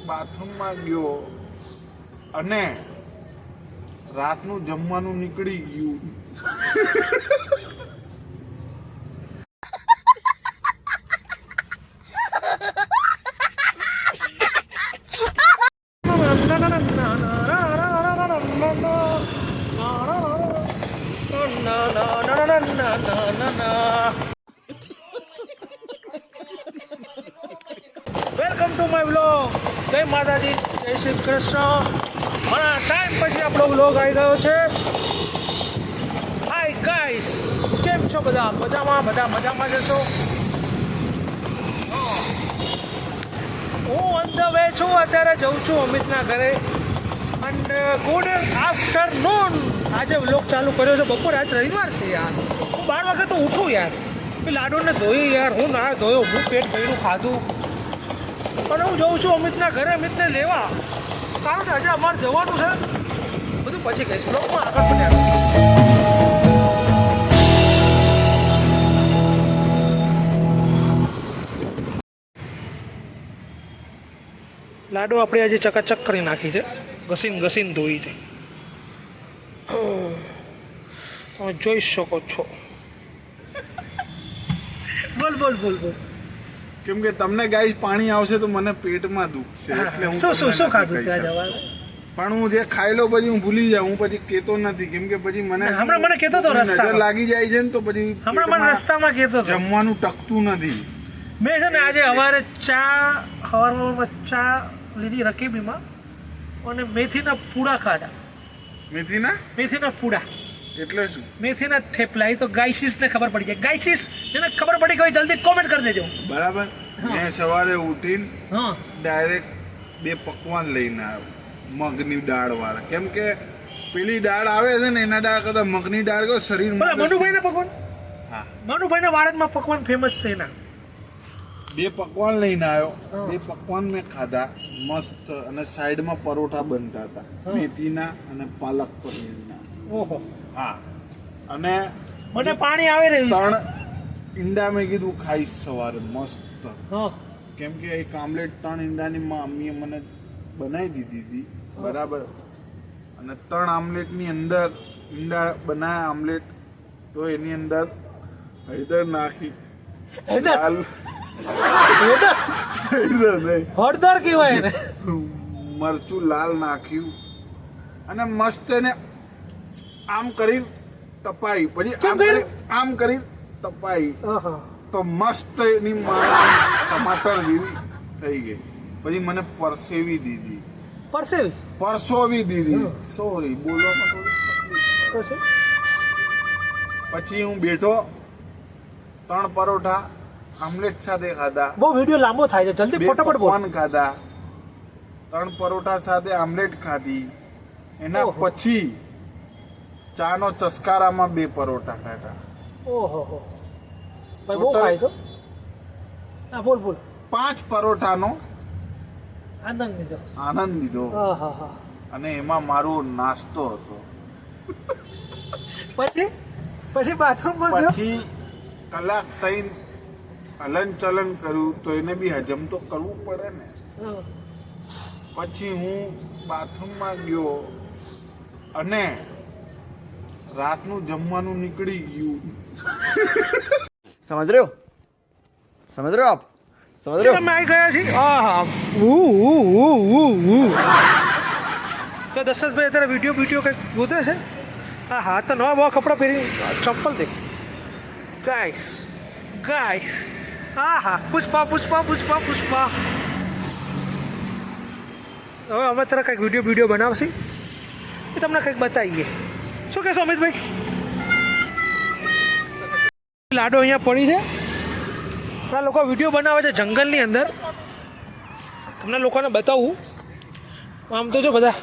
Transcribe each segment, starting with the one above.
બાથરૂમમાં ગયો અને રાતનું જમવાનું નીકળી ગયું. Welcome to my vlog. જય માતાજી, જય શ્રી કૃષ્ણ. ઘણા ટાઈમ પછી આપણો વ્લોગ આવી ગયો છે. હાય ગાઈસ, કેમ છો બધા? મજામાં? બધા મજામાં જશો. હું ઓન ધ વે છું, અત્યારે જઉં છું અમિતના ઘરે. And good afternoon. આજે વ્લોગ ચાલુ કર્યો છે બપોરે. આજ રવિવાર છે યાર. હું 12 વાગે તો ઉઠું યાર. લાડુને ધોઈ યાર, હું ના ધોયો, હું પેટ ભર્યું ખાધું અને હું જઉં છું અમિતના ઘરે, અમિતને લેવા. કારણ કે આજે અમારે જવાનું છે. બધું પછી કહીશું, લોકમાં આગળ બન્યા. લાડુ આપણે આજે ચકાચક કરી નાખી છે, ઘસીને ધોઈ છે. તમે જોઈ શકો છો. બોલ બોલ બોલ બોલ. કેમ કે તમને ગાઈસ પાણી આવશે તો મને પેટમાં દુખશે, એટલે હું શું ખાધું છે આજે? પણ હું જે ખાઈ લો પછી હું ભૂલી જાઉં, હું પછી કેતો નથી. કેમ કે પછી હમણાં મને કહેતો તો રસ્તા લાગી જાય છે ને, તો પછી હમણાં મને રસ્તામાં કહેતો તો જમવાનું ટકતું નથી. મેં છે ને આજે સવારે સવારમાં ચા લીધી રકીબીમાં અને મેથીના પૂડા ખાધા. મેથીના પૂડા એટલે શું? મેથીના થેપલા. એ તો ગાઈસીસને ખબર પડી જાય. ગાઈસીસ જેને ખબર પડી ગઈ જલ્દી કોમેન્ટ કરી દેજો. બરાબર. મેં સવારે ઉઠીને હા, ડાયરેક્ટ 2 પકવાન લઈને આવ્યો, મગની દાળ વાળા. કેમ કે પેલી દાળ આવે છે ને એના દાળ કરતા મગની દાળ કહો શરીર મનુભાઈના પકવાન. હા, મનુભાઈના વાડજમાં પકવાન ફેમસ છે એના. 2 પકવાન લઈને આવ્યો. 2 પકવાન મેં ખાધા મસ્ત. અને સાઈડમાં પરોઠા બનતા હતા, મેથીના અને પાલક પનીરના. ઓહો. હા, અને મને પાણી આવે રહ્યું છે. 3 ઈંડા મેં કીધું ખાઈશ સવારે મસ્ત. હા, કેમ કે એક આમલેટ 3 ઈંડાની મમ્મીએ મને બનાવી દીધી હતી. બરાબર. અને 3 આમલેટની અંદર ઈંડા બનાવ્યા આમલેટ, તો એની અંદર હળદર નાખી. હળદર કહેવાય એને. મરચું લાલ નાખ્યું અને મસ્ત એને આમ કરી તપાઈ, પછી આમ કરી તપાઈ, તો મસ્ત એની ટમાટર જેવી થઈ ગઈ. પછી મને પરસેવી દીધી. પરસોવી દીધી. સોરી, બોલવામાં થોડી. પછી હું બેઠો, 3 પરોઠા આમલેટ સાથે ખાધા. બહુ વિડિયો લાંબો થાય છે, જલ્દી ફટાફટ બોલ. ખાધા, 3 પરોઠા સાથે આમલેટ ખાધી. એના પછી ચાનો ચસકારામાં 2 પરોઠા ખાધા. ઓહો હો, ભાઈ બહુ ખાય છો. હા, બોલ બોલ. 5 પરોઠાનો આનંદ લીધો. અને એમાં મારો નાસ્તો હતો. પછી બાથરૂમમાં ગયો. પછી કલાક થઈને હલન ચલન કર્યું, તો એને બી હજમ તો કરવું પડે ને. પછી હું બાથરૂમમાં ગયો અને રાતનું જમવાનું નીકળી ગયું. समझ रहे हो आप समझ रहे हो? અમે આવી ગયા છીએ. તો દશરથભાઈ અત્યારે વિડીયો કંઈક ગોતે છે. હા, તો નવા કપડાં પહેરી, ચપ્પલ દે. ગાઈસ, હા, પુષ્પા. હવે અમે અત્યારે કંઈક વિડીયો બનાવશી, એ તમને કંઈક બતાવીએ. શું કહેશો અમિતભાઈ? લાડો અહીંયા પડી છે. આ લોકો વિડીયો બનાવે છે જંગલની અંદર. તમને લોકોને બતાવું. આમ તો જો બધા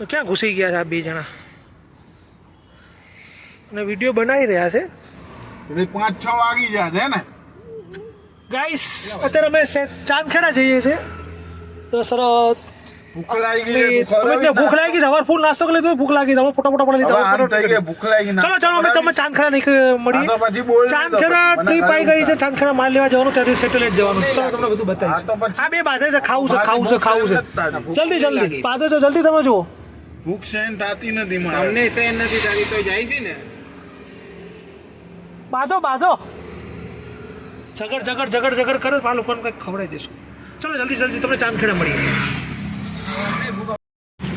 ક્યાં ઘૂસી ગયા છે આ 2 જણા અને વિડીયો બનાવી રહ્યા છે. 5-6 વાગી ગયા છે ને ગાઈસ. અત્યારે અમે ચાંદખેડા જઈએ છીએ. દશરથ ભૂખ લાગી ગઈ ભૂખ લાગી સવાર ફૂલ નાસ્તો કરી લીધો ભૂખ લાગી તમે ફોટા પડી લીધા ભૂખ લાગી ચલો ચલો અમે તમે ચાંદખેડા નહીં મળી તો પછી બોલ ચાંદખેડા ટ્રીપ આવી ગઈ છે ચાંદખેડા માલ લેવા જવાનું ત્યાંથી સેટેલાઇટ જવાનું ચલો તમને બધું બતાવીશ આ બે બાધે છે ખાવું છે જલ્દી જલ્દી બાધે છે જલ્દી તમે જુઓ ભૂખ સહન થતી નથી મારે અમને સહન નથી થતી તો જાય છે ને બાધો બાધો ઝગડ કરે આ લોકોને કંઈક ખવડાવી દઈશું ચલો જલ્દી જલ્દી તમને ચાંદખેડા મળીએ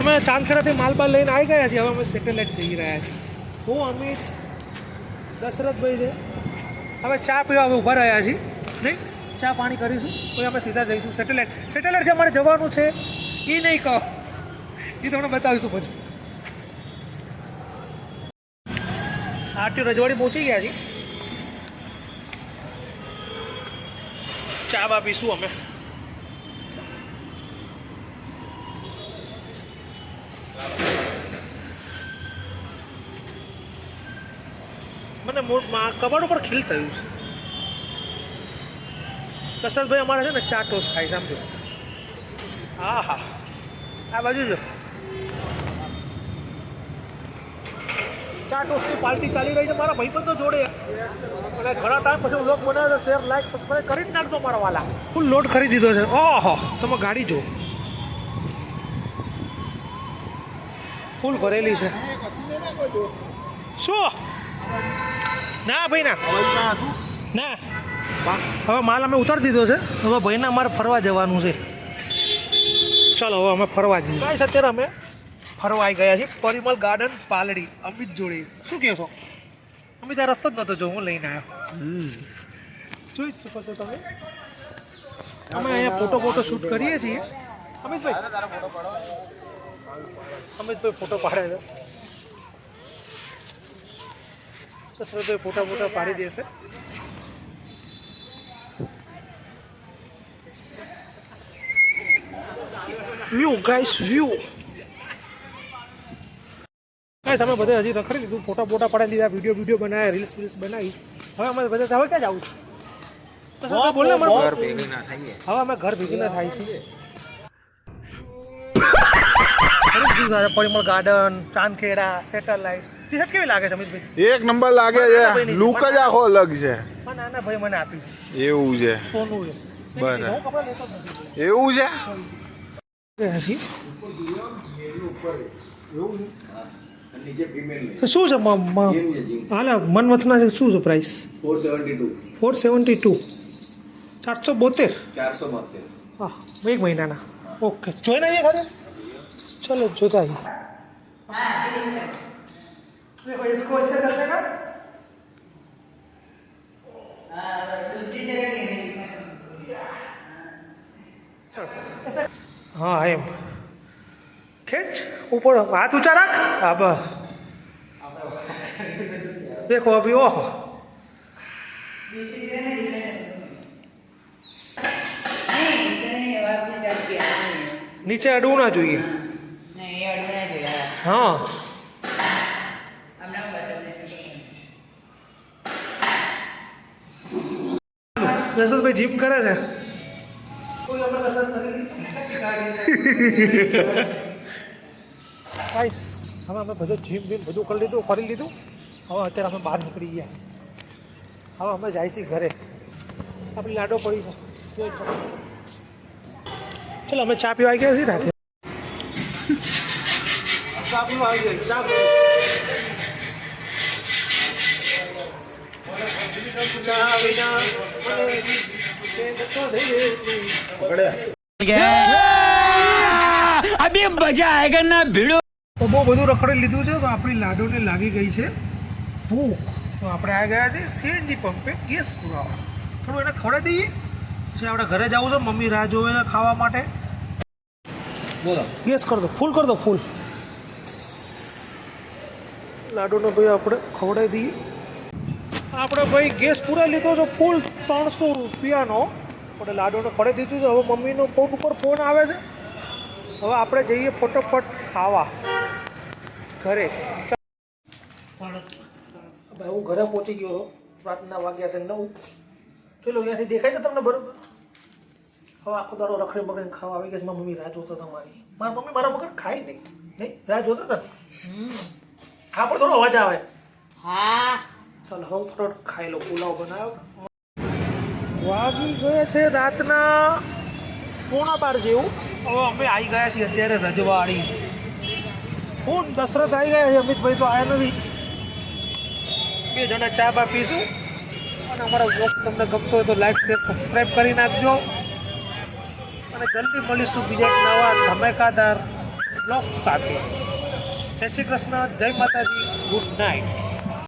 અમે ચાંદખેડાથી માલબાલ લઈને આવી ગયા છીએ હવે અમે સેટેલાઇટ જઈ રહ્યા છીએ હું અમિત દશરથભાઈ છે હવે ચા પીવા અમે ઊભા રહ્યા છીએ નહીં ચા પાણી કરીશું પછી અમે સીધા જઈશું સેટેલાઇટથી અમારે જવાનું છે એ નહીં કહો એ તમને બતાવીશું પછી આરટીઓ રજવાડી પહોંચી ગયા છીએ ચા બા પીશું અમે મને કબાડ ઉપર ખીલ થયું છે દશરથભાઈ અમારે છે ને ચા ટોસ ખાઈ સમજો હા હા આ બાજુ જો ચા ટોસની પાર્ટી ચાલી રહી છે મારા ભાઈબંધો જોડે અને ઘણા ટાઈમ પછી લોક બનાવે છે શેર લાઈક સબસ્ક્રાઈબ કરી જ નાખજો મારા વાલા ફૂલ લોડ કરી દીધો છે ઓહો તમે ગાડી જો ફૂલ ભરેલી છે શું ના ભાઈ ના હવે માલ અમે ઉતારી દીધો છે હવે ભાઈને અમારે ફરવા જવાનું છે ચાલો હવે અમે ફરવા જઈએ કાંઈ અત્યારે અમે ફરવા આવી ગયા છીએ પરિમલ ગાર્ડન પાલડી અમિત જોડે શું કહો છો અમિત આ રસ્તો જ નહોતો જો હું લઈને આવ્યો જોઈ જ શકો છો તમે અમે અહીંયા ફોટો શૂટ કરીએ છીએ અમિતભાઈ ફોટો પાડે છે દશરથભાઈ ફોટા પાડી દેશે વ્યૂ ગાઈસ વ્યૂ ગાઈસ અમે બધે હજી રખડી લીધું ફોટા પાડી લીધા વિડીયો બનાવ્યા રીલ્સ બનાવી હવે અમે બધા હવે ક્યાં જવું બોલ ઘર ભેગી ના થઈએ હવે અમે ઘર ભેગી ના થાય છે Parimal garden Chandkheda Satellite T shirt કેવી લાગે છે અમિતભાઈ એક નંબર લાગે છે લુક જ આખો અલગ છે નાના ભાઈ મને આપી છે એવું છે સોનું છે બરાબર હું કપડા લેતો જ નથી એવું છે શું છે હાલા મનમથના છે શું છે પ્રાઇસ 472 472 હા એક મહિનાના ઓકે જોઈને આવીએ ખાલી चलो जोता ही देखो इसको ऐसे कर देगा हाँ एम खींच ऊपर हाथ ऊंचा रख अब देखो अभी ओहो नीचे अड़વું ના જોઈએ हाँ ભાઈ જીમ કરે છે ગાઈસ હવે અમે બધું જીમ બધું કરી લીધું ફરી લીધું હવે અત્યારે અમે બહાર નીકળી ગયા હવે અમે જાય છીએ ઘરે આપણી લાડો પડી છે ચલો અમે ચા પીવા આવી ગયા છીએ રાતે ચા પીવા આવી ગઈ ચા अभी मजा आएगा ना भिड़ो તો બહુ બધું રખડી લીધું છે તો આપણી લાડોને લાગી ગઈ છે ભૂખ તો આપણે આ ગયા છે સીએનજી પંપે ગેસ પુરાવા થોડું એને ખવડાવી દઈએ પછી આપણે ઘરે જવું છે મમ્મી રાહ જોવે છે ખાવા માટે બોલો ગેસ કરી દો ફૂલ લાડુને ભાઈ આપણે ખવડાવી દઈએ આપણે ભાઈ ગેસ પૂરા લીધો તો ફૂલ 300 રૂપિયાનો આપણે લાડુને ખવડાવી દીધું છે હવે મમ્મીનો ફોન ઉપર ફોન આવે છે હવે આપણે જઈએ ફટોફટ ખાવા ઘરે ભાઈ હું ઘરે પહોંચી ગયો રાતના વાગ્યા છે 9 ચલો અહીંયાથી દેખાય છે તમને બરોબર હવે આખો દાડો રખડી બગડીને ખાવા આવી ગઈ છે. મારી મમ્મી રાહ જોતા હતા મારી. મારી મમ્મી મારા વગર ખાય નહીં. નહીં રાહ જોતા હતા. હા પણ થોડો અવાજ આવે. હા ચાલો હું થોડો ખાઈ લો. પુલાવ બનાવ્યો. વાગી ગયા છે રાતના 11:15 જેવું. હવે અમે આવી ગયા છીએ અત્યારે રજવાડી. હું દશરથ આવી ગયા છે. અમિતભાઈ તો આવ્યા નથી. બે જણા ચા બા પીશું. અને અમારો બ્લોગ તમને ગમતો હોય તો લાઈક શેર સબસ્ક્રાઈબ કરી નાખજો. અને જલ્દી મળીશું બીજા એક નવા ધમાકેદાર બ્લોગ સાથે. જય શ્રી કૃષ્ણ, જય માતાજી, ગુડ નાઇટ.